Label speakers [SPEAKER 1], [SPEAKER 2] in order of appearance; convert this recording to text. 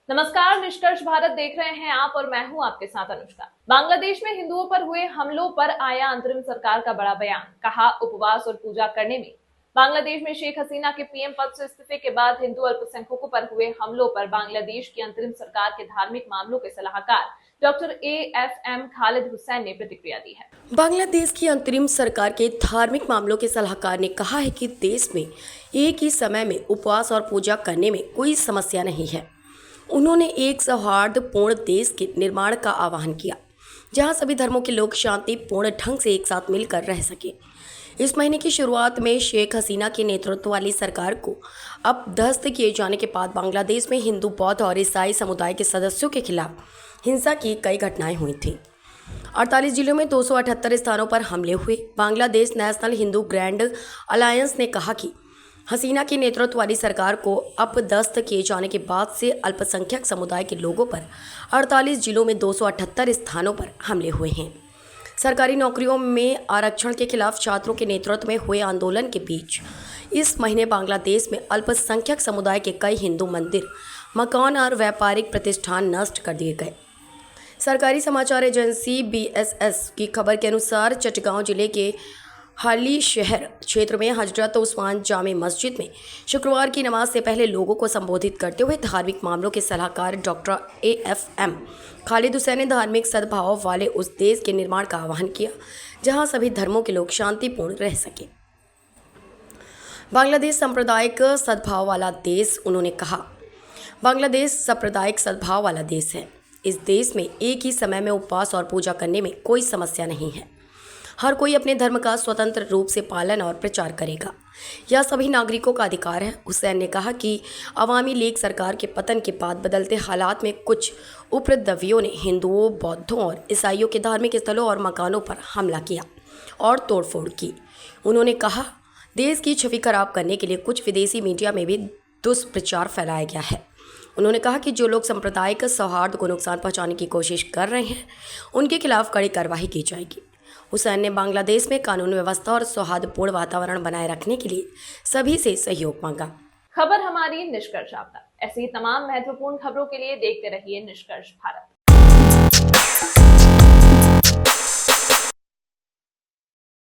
[SPEAKER 1] नमस्कार, निष्कर्ष भारत देख रहे हैं आप और मैं हूं आपके साथ अनुष्का। बांग्लादेश में हिंदुओं पर हुए हमलों पर आया अंतरिम सरकार का बड़ा बयान। कहा, उपवास और पूजा करने में बांग्लादेश में शेख हसीना के पीएम पद से इस्तीफे के बाद हिंदू अल्पसंख्यकों पर हुए हमलों पर बांग्लादेश की अंतरिम सरकार के धार्मिक मामलों के सलाहकार डॉक्टर AFM खालिद हुसैन ने प्रतिक्रिया दी है।
[SPEAKER 2] बांग्लादेश की अंतरिम सरकार के धार्मिक मामलों के सलाहकार ने कहा है कि देश में एक ही समय में उपवास और पूजा करने में कोई समस्या नहीं है। उन्होंने एक सौहार्दपूर्ण देश के निर्माण का आह्वान किया, जहां सभी धर्मों के लोग शांतिपूर्ण ढंग से एक साथ मिलकर रह सके। इस महीने की शुरुआत में शेख हसीना के नेतृत्व वाली सरकार को अपदस्थ किए जाने के बाद बांग्लादेश में हिंदू, बौद्ध और ईसाई समुदाय के सदस्यों के खिलाफ हिंसा की कई घटनाएं हुई थीं। 48 जिलों में 278 स्थानों पर हमले हुए। Bangladesh national Hindu grand alliance ने कहा कि हसीना की नेतृत्व वाली सरकार को अपदस्थ किए जाने के बाद से अल्पसंख्यक समुदाय के लोगों पर 48 जिलों में 278 स्थानों पर हमले हुए हैं। सरकारी नौकरियों में आरक्षण के खिलाफ छात्रों के नेतृत्व में हुए आंदोलन के बीच इस महीने बांग्लादेश में अल्पसंख्यक समुदाय के कई हिंदू मंदिर, मकान और व्यापारिक प्रतिष्ठान नष्ट कर दिए गए। सरकारी समाचार एजेंसी BSS की खबर के अनुसार चटगांव जिले के हाली शहर क्षेत्र में हजरत उस्मान जामे मस्जिद में शुक्रवार की नमाज से पहले लोगों को संबोधित करते हुए धार्मिक मामलों के सलाहकार डॉक्टर AFM खालिद हुसैन ने धार्मिक सद्भाव वाले उस देश के निर्माण का आह्वान किया जहां सभी धर्मों के लोग शांतिपूर्ण रह सके। बांग्लादेश सांप्रदायिक सद्भाव वाला देश, उन्होंने कहा, बांग्लादेश सांप्रदायिक सद्भाव वाला देश है। इस देश में एक ही समय में उपवास और पूजा करने में कोई समस्या नहीं है। हर कोई अपने धर्म का स्वतंत्र रूप से पालन और प्रचार करेगा। यह सभी नागरिकों का अधिकार है। हुसैन ने कहा कि अवामी लीग सरकार के पतन के बाद बदलते हालात में कुछ उपद्रवियों ने हिंदुओं, बौद्धों और ईसाइयों के धार्मिक स्थलों और मकानों पर हमला किया और तोड़फोड़ की। उन्होंने कहा, देश की छवि खराब करने के लिए कुछ विदेशी मीडिया में भी दुष्प्रचार फैलाया गया है। उन्होंने कहा कि जो लोग सांप्रदायिक सौहार्द को नुकसान पहुंचाने की कोशिश कर रहे हैं, उनके खिलाफ कड़ी कार्रवाई की जाएगी। हुसैन ने बांग्लादेश में कानून व्यवस्था और सौहार्दपूर्ण वातावरण बनाए रखने के लिए सभी से सहयोग मांगा।
[SPEAKER 1] खबर हमारी, निष्कर्ष आपका। ऐसी ही तमाम महत्वपूर्ण खबरों के लिए देखते रहिए निष्कर्ष भारत।